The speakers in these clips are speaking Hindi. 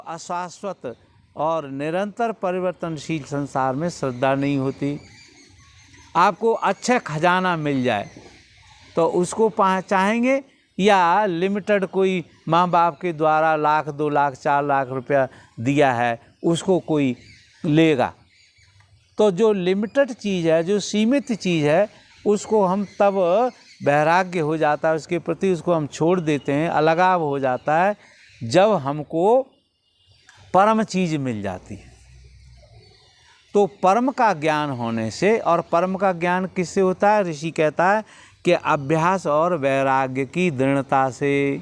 अशाश्वत और निरंतर परिवर्तनशील संसार में श्रद्धा नहीं होती। आपको अच्छा खजाना मिल जाए तो उसको चाहेंगे, या लिमिटेड कोई माँ बाप के द्वारा 1 लाख 2 लाख 4 लाख रुपया दिया है उसको कोई लेगा? तो जो लिमिटेड चीज़ है, जो सीमित चीज़ है, उसको हम तब वैराग्य हो जाता है, उसके प्रति उसको हम छोड़ देते हैं, अलगाव हो जाता है जब हमको परम चीज़ मिल जाती है। तो परम का ज्ञान होने से, और परम का ज्ञान किससे होता है? ऋषि कहता है कि अभ्यास और वैराग्य की दृढ़ता से।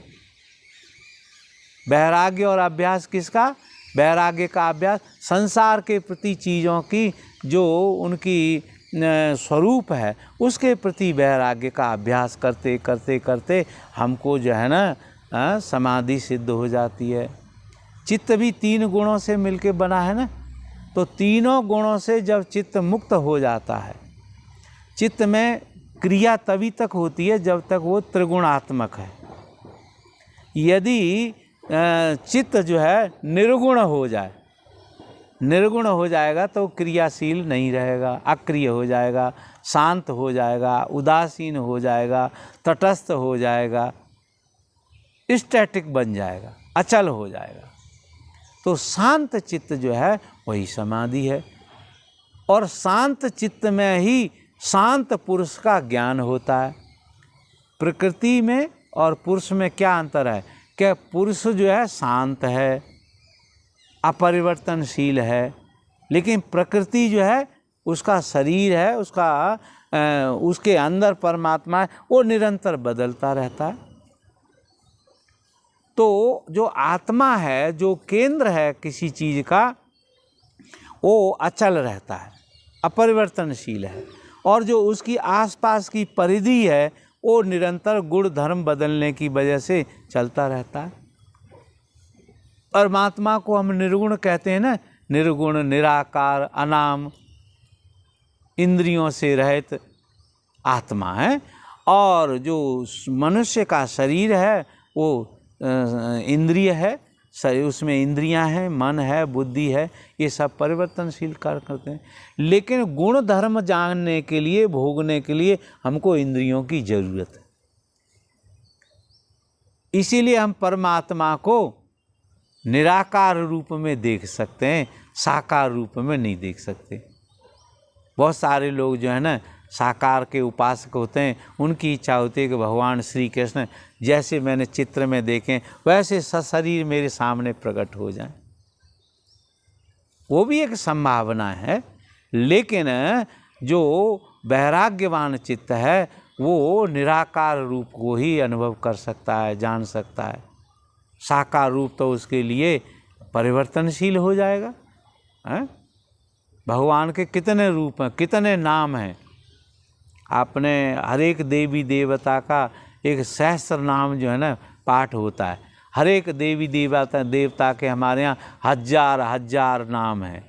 वैराग्य और अभ्यास किसका? वैराग्य का अभ्यास संसार के प्रति चीज़ों की जो उनकी स्वरूप है उसके प्रति वैराग्य का अभ्यास करते करते करते हमको जो है ना समाधि सिद्ध हो जाती है। चित्त भी 3 गुणों से मिलके बना है ना, तो तीनों गुणों से जब चित्त मुक्त हो जाता है, चित्त में क्रिया तभी तक होती है जब तक वो त्रिगुणात्मक है। यदि चित्त जो है निर्गुण हो जाए, निर्गुण हो जाएगा तो क्रियाशील नहीं रहेगा, अक्रिय हो जाएगा, शांत हो जाएगा, उदासीन हो जाएगा, तटस्थ हो जाएगा, स्टैटिक बन जाएगा, अचल हो जाएगा। तो शांत चित्त जो है वही समाधि है, और शांत चित्त में ही शांत पुरुष का ज्ञान होता है। प्रकृति में और पुरुष में क्या अंतर है? कि पुरुष जो है शांत है, अपरिवर्तनशील है, लेकिन प्रकृति जो है उसका शरीर है, उसके अंदर परमात्मा है, वो निरंतर बदलता रहता है। तो जो आत्मा है, जो केंद्र है किसी चीज़ का, वो अचल रहता है, अपरिवर्तनशील है, और जो उसकी आसपास की परिधि है वो निरंतर गुण धर्म बदलने की वजह से चलता रहता है। परमात्मा को हम निर्गुण कहते हैं ना, निर्गुण, निराकार, अनाम, इंद्रियों से रहित आत्मा है। और जो मनुष्य का शरीर है वो इंद्रिय है, उसमें इंद्रियां हैं, मन है, बुद्धि है, ये सब परिवर्तनशील कार्य करते हैं। लेकिन गुण धर्म जानने के लिए, भोगने के लिए हमको इंद्रियों की जरूरत है। इसीलिए हम परमात्मा को निराकार रूप में देख सकते हैं, साकार रूप में नहीं देख सकते। बहुत सारे लोग जो है ना साकार के उपासक होते हैं, उनकी इच्छा होती है कि भगवान श्री कृष्ण जैसे मैंने चित्र में देखें वैसे सशरीर मेरे सामने प्रकट हो जाएं। वो भी एक संभावना है, लेकिन जो वैराग्यवान चित्त है वो निराकार रूप को ही अनुभव कर सकता है, जान सकता है। साकार रूप तो उसके लिए परिवर्तनशील हो जाएगा। भगवान के कितने रूप हैं, कितने नाम हैं। आपने हर एक देवी देवता का एक सहस्त्र नाम जो है ना पाठ होता है। हर एक देवी देवता के हमारे यहाँ हजार हजार नाम हैं,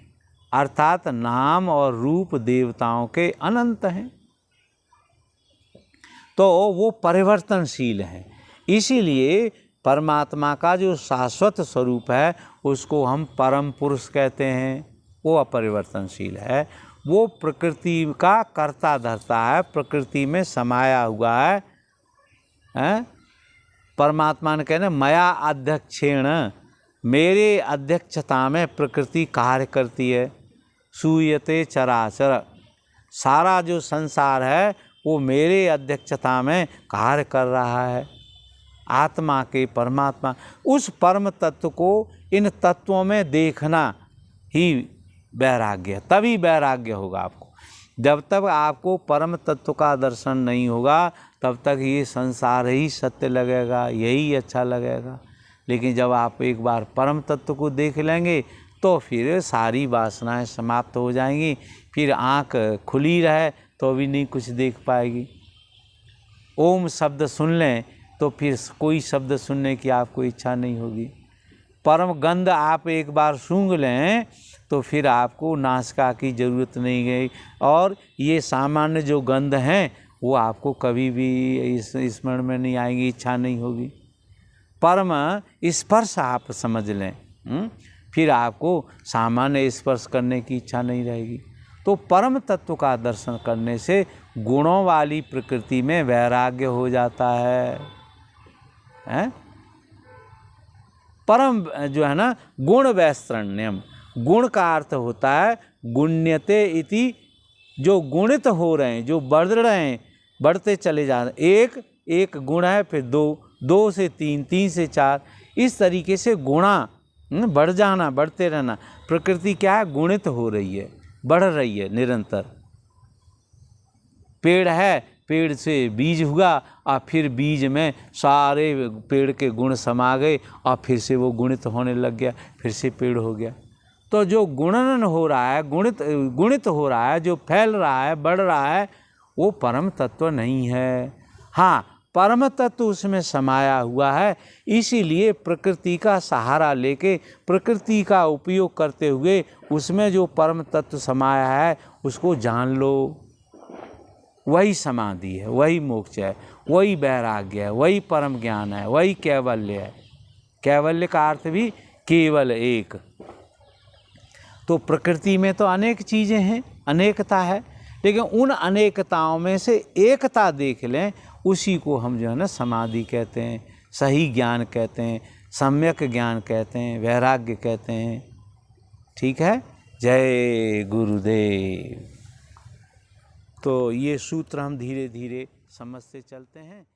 अर्थात नाम और रूप देवताओं के अनंत हैं। तो वो परिवर्तनशील हैं। इसीलिए परमात्मा का जो शाश्वत स्वरूप है उसको हम परम पुरुष कहते हैं। वो अपरिवर्तनशील है, वो प्रकृति का कर्ता धर्ता है, प्रकृति में समाया हुआ है। परमात्मा ने कहना मया अध्यक्षेण, मेरे अध्यक्षता में प्रकृति कार्य करती है। सूयते चराचर, सारा जो संसार है वो मेरे अध्यक्षता में कार्य कर रहा है। आत्मा के परमात्मा, उस परम तत्व को इन तत्वों में देखना ही वैराग्य, तभी वैराग्य होगा आपको। जब तक आपको परम तत्व का दर्शन नहीं होगा तब तक ये संसार ही सत्य लगेगा, यही अच्छा लगेगा। लेकिन जब आप एक बार परम तत्व को देख लेंगे तो फिर सारी वासनाएं समाप्त हो जाएंगी। फिर आँख खुली रहे तो भी नहीं कुछ देख पाएगी। ओम शब्द सुन लें तो फिर कोई शब्द सुनने की आपको इच्छा नहीं होगी। परम गंध आप एक बार सूंघ लें तो फिर आपको नासिका की ज़रूरत नहीं गई, और ये सामान्य जो गंध हैं वो आपको कभी भी इस स्मरण में नहीं आएंगी, इच्छा नहीं होगी। परम स्पर्श आप समझ लें, फिर आपको सामान्य स्पर्श करने की इच्छा नहीं रहेगी। तो परम तत्व का दर्शन करने से गुणों वाली प्रकृति में वैराग्य हो जाता है, हैं? परम जो है ना, गुण वैस्तरण्यम, गुण का अर्थ होता है गुण्यते इति, जो गुणित हो रहे हैं, जो बढ़ रहे हैं, बढ़ते चले जा रहे हैं। एक गुण है, फिर दो से तीन, तीन से चार, इस तरीके से गुणा बढ़ जाना, बढ़ते रहना। प्रकृति क्या है? गुणित हो रही है, बढ़ रही है निरंतर। पेड़ है, पेड़ से बीज हुआ और फिर बीज में सारे पेड़ के गुण समा गए और फिर से वो गुणित होने लग गया, फिर से पेड़ हो गया। तो जो गुणन हो रहा है, गुणित हो रहा है, जो फैल रहा है, बढ़ रहा है, वो परम तत्व नहीं है। हाँ, परम तत्व उसमें समाया हुआ है। इसीलिए प्रकृति का सहारा लेके, प्रकृति का उपयोग करते हुए उसमें जो परम तत्व समाया है उसको जान लो। वही समाधि है, वही मोक्ष है, वही वैराग्य है, वही परम ज्ञान है, वही कैवल्य है। कैवल्य का अर्थ भी केवल एक। तो प्रकृति में तो अनेक चीज़ें हैं, अनेकता है, लेकिन उन अनेकताओं में से एकता देख लें, उसी को हम जो है ना समाधि कहते हैं, सही ज्ञान कहते हैं, सम्यक ज्ञान कहते हैं, वैराग्य कहते हैं। ठीक है, जय गुरुदेव। तो ये सूत्र हम धीरे धीरे समझते चलते हैं।